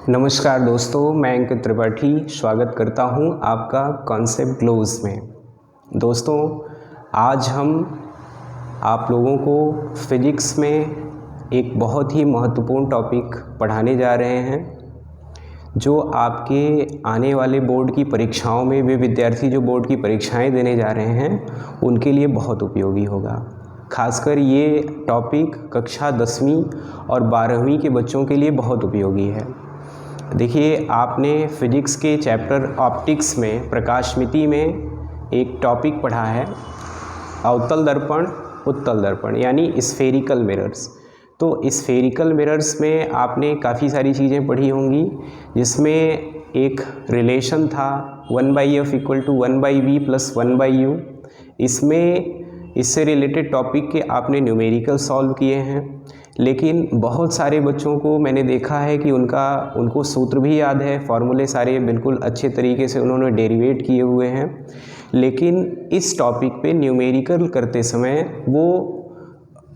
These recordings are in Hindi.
नमस्कार दोस्तों, मैं अंकित त्रिपाठी स्वागत करता हूं आपका कॉन्सेप्ट ग्लोज में। दोस्तों, आज हम आप लोगों को फिजिक्स में एक बहुत ही महत्वपूर्ण टॉपिक पढ़ाने जा रहे हैं, जो आपके आने वाले बोर्ड की परीक्षाओं में वे विद्यार्थी जो बोर्ड की परीक्षाएं देने जा रहे हैं उनके लिए बहुत उपयोगी होगा। खासकर ये टॉपिक कक्षा 10वीं और 12वीं के बच्चों के लिए बहुत उपयोगी है। देखिए, आपने फिजिक्स के चैप्टर ऑप्टिक्स में प्रकाशमिति में एक टॉपिक पढ़ा है अवतल दर्पण उत्तल दर्पण यानी स्फेरिकल मिरर्स। तो स्फेरिकल मिरर्स में आपने काफ़ी सारी चीज़ें पढ़ी होंगी, जिसमें एक रिलेशन था 1/f = 1/v + 1/u। इससे रिलेटेड टॉपिक के आपने न्यूमेरिकल सॉल्व किए हैं, लेकिन बहुत सारे बच्चों को मैंने देखा है कि उनको सूत्र भी याद है, फॉर्मूले सारे बिल्कुल अच्छे तरीके से उन्होंने डेरिवेट किए हुए हैं, लेकिन इस टॉपिक पे न्यूमेरिकल करते समय वो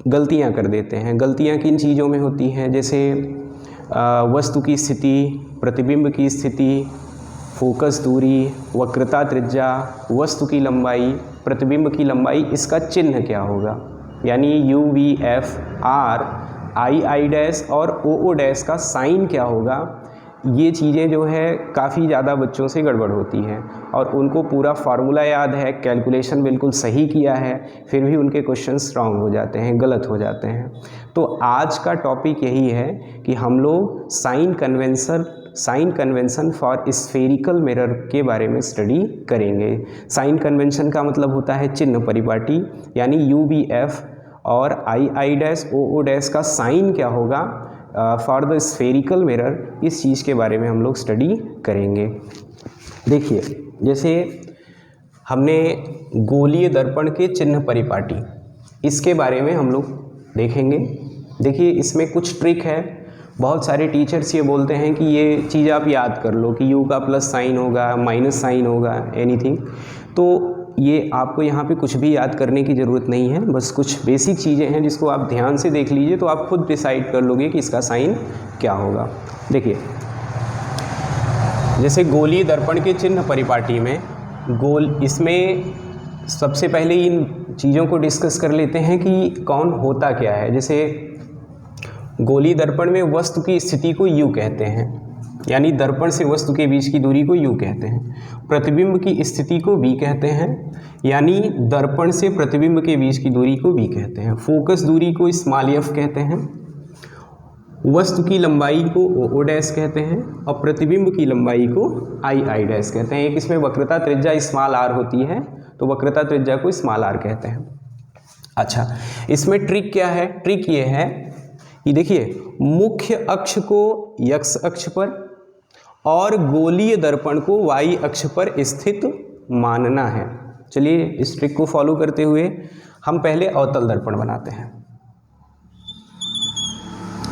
गलतियां कर देते हैं। गलतियां किन चीज़ों में होती हैं? जैसे वस्तु की स्थिति, प्रतिबिंब की स्थिति, फोकस दूरी, वक्रता त्रिज्या, वस्तु की लंबाई, प्रतिबिंब की लंबाई, इसका चिन्ह क्या होगा, यानी u, v, f, r, i, i dash और o, o डैश का साइन क्या होगा। ये चीज़ें जो है काफ़ी ज़्यादा बच्चों से गड़बड़ होती हैं और उनको पूरा फार्मूला याद है, कैलकुलेशन बिल्कुल सही किया है, फिर भी उनके क्वेश्चंस रॉन्ग हो जाते हैं, गलत हो जाते हैं। तो आज का टॉपिक यही है कि हम लोग sign convention for spherical mirror के बारे में स्टडी करेंगे। साइन कन्वेंशन का मतलब होता है चिन्ह परिपाटी, यानी u, v, f और i, i dash, o, o dash का साइन क्या होगा फॉर द स्फेरिकल मिरर, इस चीज़ के बारे में हम लोग स्टडी करेंगे। देखिए, जैसे हमने गोलीय दर्पण के चिन्ह परिपाटी, इसके बारे में हम लोग देखेंगे। देखिए, इसमें कुछ ट्रिक है। बहुत सारे टीचर्स ये बोलते हैं कि ये चीज़ आप याद कर लो कि u का प्लस साइन होगा, माइनस साइन होगा, एनीथिंग। तो ये आपको यहाँ पे कुछ भी याद करने की ज़रूरत नहीं है, बस कुछ बेसिक चीज़ें हैं जिसको आप ध्यान से देख लीजिए तो आप खुद डिसाइड कर लोगे कि इसका साइन क्या होगा। देखिए, जैसे गोलीय दर्पण के चिन्ह परिपाटी में इसमें सबसे पहले इन चीज़ों को डिस्कस कर लेते हैं कि कौन होता क्या है। जैसे गोलीय दर्पण में वस्तु की स्थिति को u कहते हैं, यानी दर्पण से वस्तु के बीच की दूरी को u कहते हैं। प्रतिबिंब की स्थिति को v कहते हैं, यानी दर्पण से प्रतिबिंब के बीच की दूरी को v कहते हैं। फोकस दूरी को f कहते हैं। वस्तु की लंबाई को o डैश कहते हैं और प्रतिबिंब की लंबाई को i डैश कहते हैं। एक इसमें वक्रता त्रिज्या स्मॉल r होती है, तो वक्रता त्रिज्या को स्मॉल r कहते हैं। अच्छा, इसमें ट्रिक क्या है? ट्रिक ये है कि देखिए, मुख्य अक्ष को x अक्ष पर और गोलीय दर्पण को y अक्ष पर स्थित मानना है। चलिए, इस ट्रिक को फॉलो करते हुए हम पहले अवतल दर्पण बनाते हैं।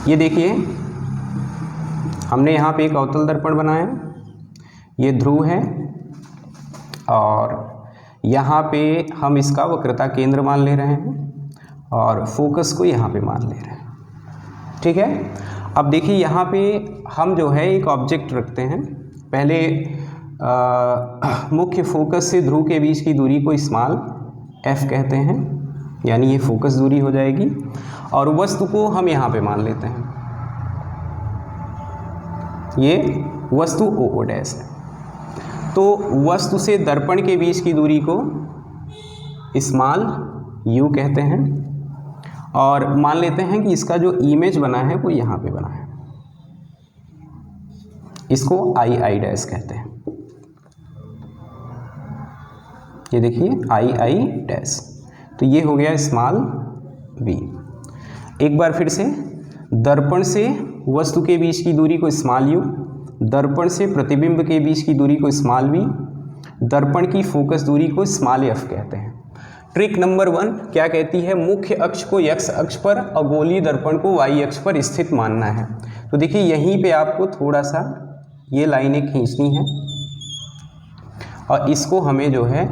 ये देखिए, हमने यहाँ पे एक अवतल दर्पण बनाया, ये ध्रुव है और यहाँ पे हम इसका वक्रता केंद्र मान ले रहे हैं और फोकस को यहाँ पे मान ले रहे हैं। ठीक है। अब देखिए, यहाँ पे हम जो है एक ऑब्जेक्ट रखते हैं। पहले मुख्य फोकस से ध्रुव के बीच की दूरी को स्मॉल f कहते हैं, यानी ये फोकस दूरी हो जाएगी, और वस्तु को हम यहाँ पे मान लेते हैं, ये वस्तु o डैश है। तो वस्तु से दर्पण के बीच की दूरी को स्मॉल u कहते हैं और मान लेते हैं कि इसका जो इमेज बना है वो यहाँ पे बना है, इसको i डैश कहते हैं। ये देखिए, i डैश, तो ये हो गया स्मॉल v। एक बार फिर से, दर्पण से वस्तु के बीच की दूरी को स्मॉल u, दर्पण से प्रतिबिंब के बीच की दूरी को स्मॉल v, दर्पण की फोकस दूरी को स्मॉल f कहते हैं। ट्रिक नंबर 1 क्या कहती है? मुख्य अक्ष को x अक्ष पर और गोलीय दर्पण को y अक्ष पर स्थित मानना है। तो देखिए, यहीं पे आपको थोड़ा सा ये लाइनें खींचनी है और इसको हमें जो है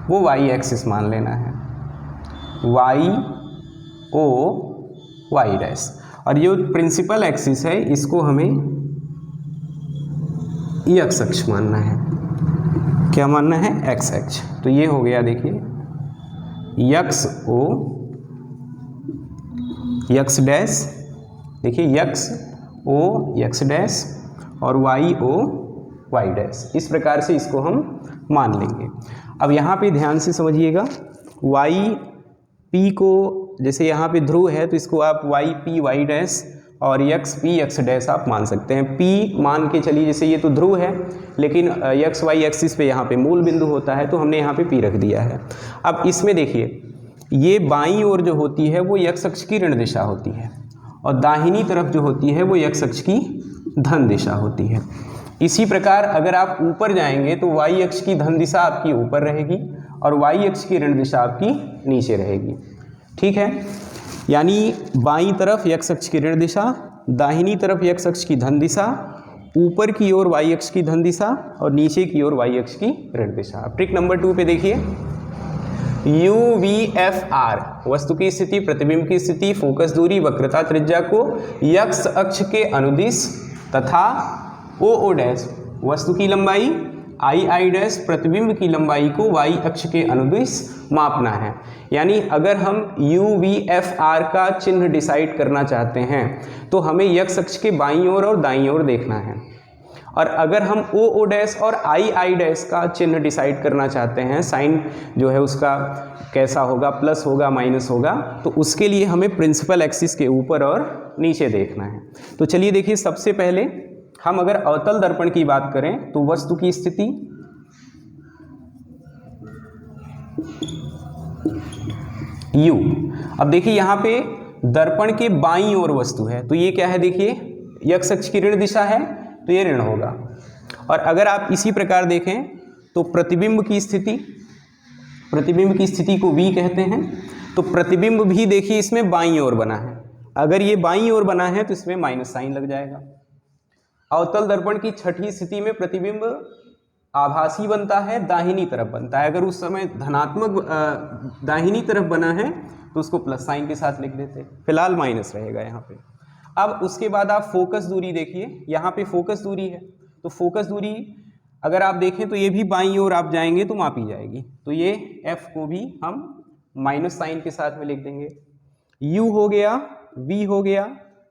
वो y एक्सिस मान लेना है, y o y डैश, और ये प्रिंसिपल एक्सिस है, इसको हमें यक्स अक्ष मानना है। क्या मानना है? एक्स अक्ष। तो ये हो गया, देखिए यक्स ओ यक्स डैश, देखिए यक्स ओ यक्स डैश और वाई ओ वाई डैश। इस प्रकार से इसको हम मान लेंगे। अब यहाँ पे ध्यान से समझिएगा, वाई पी को, जैसे यहाँ पे ध्रुव है तो इसको आप वाई पी वाई डैश और यक्स पी यक्स डैश आप मान सकते हैं। पी मान के चलिए, जैसे ये तो ध्रुव है लेकिन यक्स वाई एक्सिस पे यहाँ पे मूल बिंदु होता है तो हमने यहाँ पे पी रख दिया है। अब इसमें देखिए, ये बाईं ओर जो होती है वो यक्स अक्ष की ऋण दिशा होती है और दाहिनी तरफ जो होती है वो यक्स अक्ष की धन दिशा होती है। इसी प्रकार अगर आप ऊपर जाएंगे तो वाई अक्ष की धन दिशा आपकी ऊपर रहेगी और वाई अक्ष की ऋण दिशा आपकी नीचे रहेगी। ठीक है, यानी बाईं तरफ यक्स अक्ष की ऋण दिशा, दाहिनी तरफ यक्स अक्ष की धन दिशा, ऊपर की ओर वाई अक्ष की धन दिशा और नीचे की ओर वाई अक्ष की ऋण दिशा। अब ट्रिक नंबर 2 पे देखिए, यू वी एफ आर वस्तु की स्थिति, प्रतिबिंब की स्थिति, फोकस दूरी, वक्रता त्रिज्या को यक्स अक्ष के अनुदिश तथा ओ ओ डैश वस्तु की लंबाई, आई आई डैश प्रतिबिंब की लंबाई को वाई अक्ष के अनुदिश मापना है। यानी अगर हम यू वी एफ आर का चिन्ह डिसाइड करना चाहते हैं तो हमें यक्स अक्ष के बाईं ओर और दाईं ओर देखना है, और अगर हम ओ ओ डैश और आई आई डैश का चिन्ह डिसाइड करना चाहते हैं, साइन जो है उसका कैसा होगा, प्लस होगा माइनस होगा, तो उसके लिए हमें प्रिंसिपल एक्सिस के ऊपर और नीचे देखना है। तो चलिए देखिए, सबसे पहले हम अगर अवतल दर्पण की बात करें तो वस्तु की स्थिति, यू। अब देखिए यहाँ पे दर्पण के बाईं ओर वस्तु है तो ये क्या है, देखिए यक्स अक्ष की ऋण दिशा है तो ये ऋण होगा। और अगर आप इसी प्रकार देखें तो प्रतिबिंब की स्थिति, प्रतिबिंब की स्थिति को V कहते हैं, तो प्रतिबिंब भी देखिए इसमें बाईं ओर बना है। अगर ये बाईं ओर बना है तो इसमें माइनस साइन लग जाएगा। अवतल दर्पण की छठी स्थिति में प्रतिबिंब आभासी बनता है, दाहिनी तरफ बनता है। अगर उस समय धनात्मक दाहिनी तरफ बना है तो उसको प्लस साइन के साथ लिख देते हैं, फिलहाल माइनस रहेगा यहाँ पे। अब उसके बाद आप फोकस दूरी देखिए, यहाँ पे फोकस दूरी है तो फोकस दूरी अगर आप देखें तो ये भी बाईं ओर आप जाएंगे तो मापी जाएगी, तो ये F को भी हम माइनस साइन के साथ में लिख देंगे। U हो गया, V हो गया,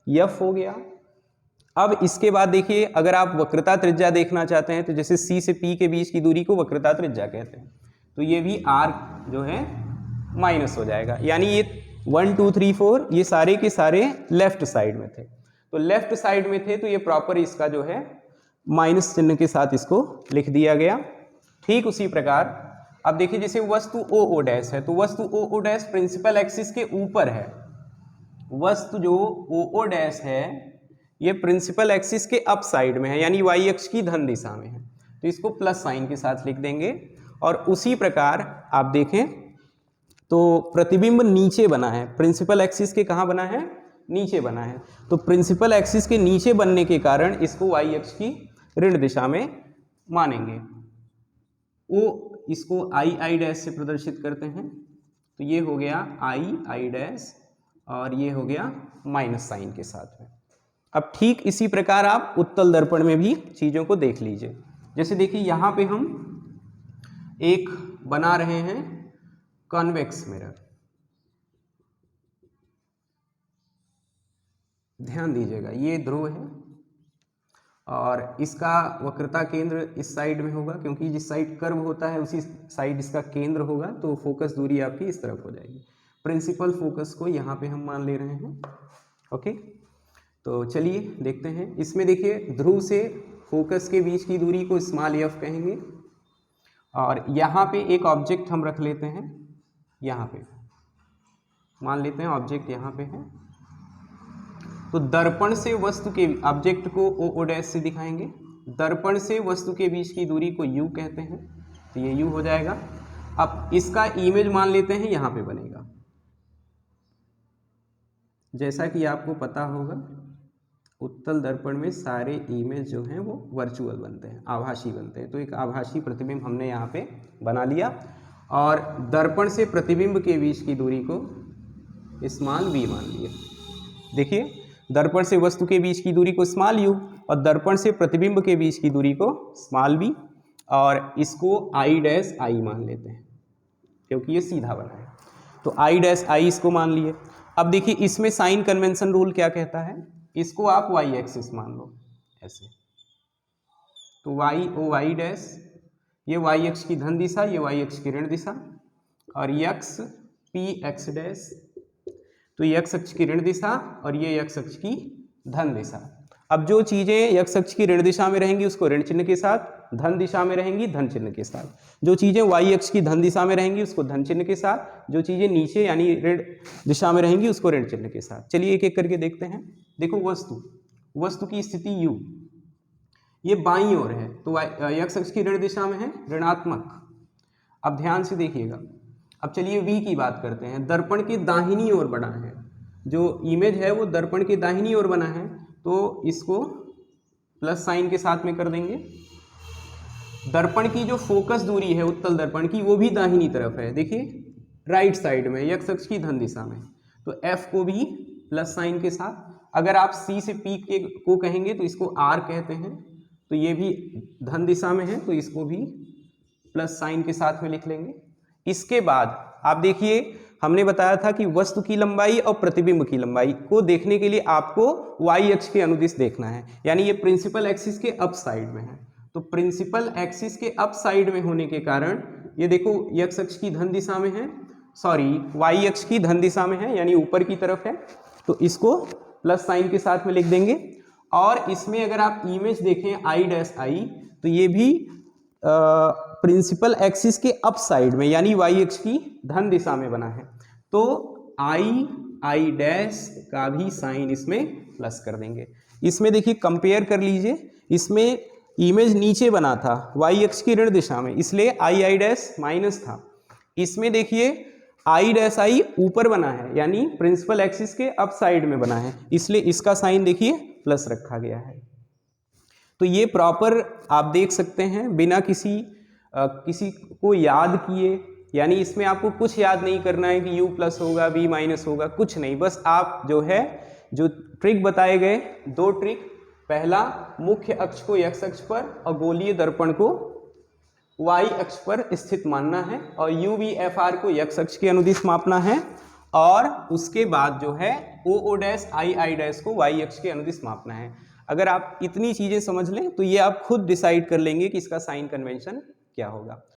F हो गया। अब इसके बाद देखिए, अगर आप वक्रता त्रिज्या देखना चाहते हैं तो जैसे C से P के बीच की दूरी को वक्रता त्रिज्या कहते हैं, तो ये भी R जो है माइनस हो जाएगा। यानी ये 1 2 3 4 ये सारे के सारे लेफ्ट साइड में थे, तो लेफ्ट साइड में थे तो ये प्रॉपर इसका जो है माइनस चिन्ह के साथ इसको लिख दिया गया। ठीक उसी प्रकार अब देखिए, जैसे वस्तु ओ ओ डैश है तो वस्तु ओ ओ डैश प्रिंसिपल एक्सिस के ऊपर है। वस्तु जो ओ ओ डैश है ये प्रिंसिपल एक्सिस के अप साइड में है, यानी वाई अक्ष की धन दिशा में है, तो इसको प्लस साइन के साथ लिख देंगे। और उसी प्रकार आप देखें तो प्रतिबिंब नीचे बना है, प्रिंसिपल एक्सिस के कहाँ बना है, नीचे बना है, तो प्रिंसिपल एक्सिस के नीचे बनने के कारण इसको वाई अक्ष की ऋण दिशा में मानेंगे। ओ इसको आई आई डैश से प्रदर्शित करते हैं, तो ये हो गया आई आई डैश और ये हो गया माइनस साइन के साथ में। अब ठीक इसी प्रकार आप उत्तल दर्पण में भी चीज़ों को देख लीजिए। जैसे देखिए यहाँ पे हम एक बना रहे हैं कॉन्वेक्स मिरर, ध्यान दीजिएगा ये ध्रुव है और इसका वक्रता केंद्र इस साइड में होगा, क्योंकि जिस साइड कर्व होता है उसी साइड इसका केंद्र होगा, तो फोकस दूरी आपकी इस तरफ हो जाएगी। प्रिंसिपल फोकस को यहाँ पे हम मान ले रहे हैं। ओके, तो चलिए देखते हैं। इसमें देखिए ध्रुव से फोकस के बीच की दूरी को स्मॉल f कहेंगे और यहाँ पे एक ऑब्जेक्ट हम रख लेते हैं, यहाँ पे मान लेते हैं ऑब्जेक्ट यहाँ पे है, तो दर्पण से वस्तु के ऑब्जेक्ट को ओ ओ डैश से दिखाएंगे, दर्पण से वस्तु के बीच की दूरी को u कहते हैं, तो ये u हो जाएगा। अब इसका इमेज मान लेते हैं यहाँ पे बनेगा। जैसा कि आपको पता होगा उत्तल दर्पण में सारे इमेज जो हैं वो वर्चुअल बनते हैं, आभासी बनते हैं, तो एक आभासी प्रतिबिंब हमने यहाँ पे बना लिया और दर्पण से प्रतिबिंब के बीच की दूरी को स्मॉल v मान लिया। देखिए दर्पण से वस्तु के बीच की दूरी को स्मॉल u और दर्पण से प्रतिबिंब के बीच की दूरी को स्मॉल b और इसको i डैश आई मान लेते हैं क्योंकि ये सीधा बना है, तो i डैश आई इसको मान लिए। अब देखिए इसमें साइन कन्वेंशन रूल क्या कहता है, इसको आप y एक्सिस मान लो ऐसे, तो y ओ y डैश, ये y अक्ष की धन दिशा, ये y अक्ष की ऋण दिशा, और x p x डैश, तो ये x अक्ष की ऋण दिशा और ये x अक्ष की धन दिशा। अब जो चीज़ें x अक्ष की ऋण दिशा में रहेंगी उसको ऋण चिन्ह के साथ, धन दिशा में रहेंगी धन चिन्ह के साथ, जो चीज़ें y अक्ष की धन दिशा में रहेंगी उसको धन चिन्ह के साथ, जो चीज़ें नीचे यानी ऋण दिशा में रहेंगी उसको ऋण चिन्ह के साथ। चलिए एक एक करके देखते हैं। देखो वस्तु की स्थिति u, ये बाईं ओर है तो x अक्ष की ऋण दिशा में है ऋणात्मक। अब ध्यान से देखिएगा। अब चलिए v की बात करते हैं, दर्पण के दाहिनी ओर बना है, जो इमेज है वो दर्पण के दाहिनी ओर बना है, तो इसको प्लस साइन के साथ में कर देंगे। दर्पण की जो फोकस दूरी है उत्तल दर्पण की वो भी दाहिनी तरफ है, देखिए राइट साइड में x अक्ष की धन दिशा में, तो f को भी प्लस साइन के साथ। अगर आप c से p को कहेंगे तो इसको r कहते हैं, तो ये भी धन दिशा में है तो इसको भी प्लस साइन के साथ में लिख लेंगे। इसके बाद आप देखिए हमने बताया था कि वस्तु की लंबाई और प्रतिबिंब की लंबाई को देखने के लिए आपको y अक्ष के अनुदिश देखना है, यानी ये प्रिंसिपल एक्सिस के अप साइड में है, तो प्रिंसिपल एक्सिस के अप साइड में होने के कारण ये देखो x अक्ष की धन दिशा में है, सॉरी y अक्ष की धन दिशा में है यानी ऊपर की तरफ है, तो इसको प्लस साइन के साथ में लिख देंगे। और इसमें अगर आप इमेज देखें i डैश आई, तो ये भी प्रिंसिपल एक्सिस के अप साइड में यानी y अक्ष की धन दिशा में बना है, तो i डैश का भी साइन इसमें प्लस कर देंगे। इसमें देखिए कंपेयर कर लीजिए, इसमें इमेज नीचे बना था y अक्ष की ऋण दिशा में इसलिए i डैश माइनस था, इसमें देखिए i डैश आई ऊपर बना है यानी प्रिंसिपल एक्सिस के अप साइड में बना है, इसलिए इसका साइन देखिए प्लस रखा गया है। तो ये प्रॉपर आप देख सकते हैं बिना किसी को याद किए, यानी इसमें आपको कुछ याद नहीं करना है कि u प्लस होगा v माइनस होगा, कुछ नहीं, बस आप जो ट्रिक बताए गए, दो ट्रिक, पहला मुख्य अक्ष को x अक्ष पर और गोलीय दर्पण को y अक्ष पर स्थित मानना है और u v f r को x अक्ष के अनुदिश मापना है, और उसके बाद जो है o डैश i डैश को y अक्ष के अनुदिश मापना है। अगर आप इतनी चीज़ें समझ लें तो ये आप खुद डिसाइड कर लेंगे कि इसका साइन कन्वेंशन क्या होगा।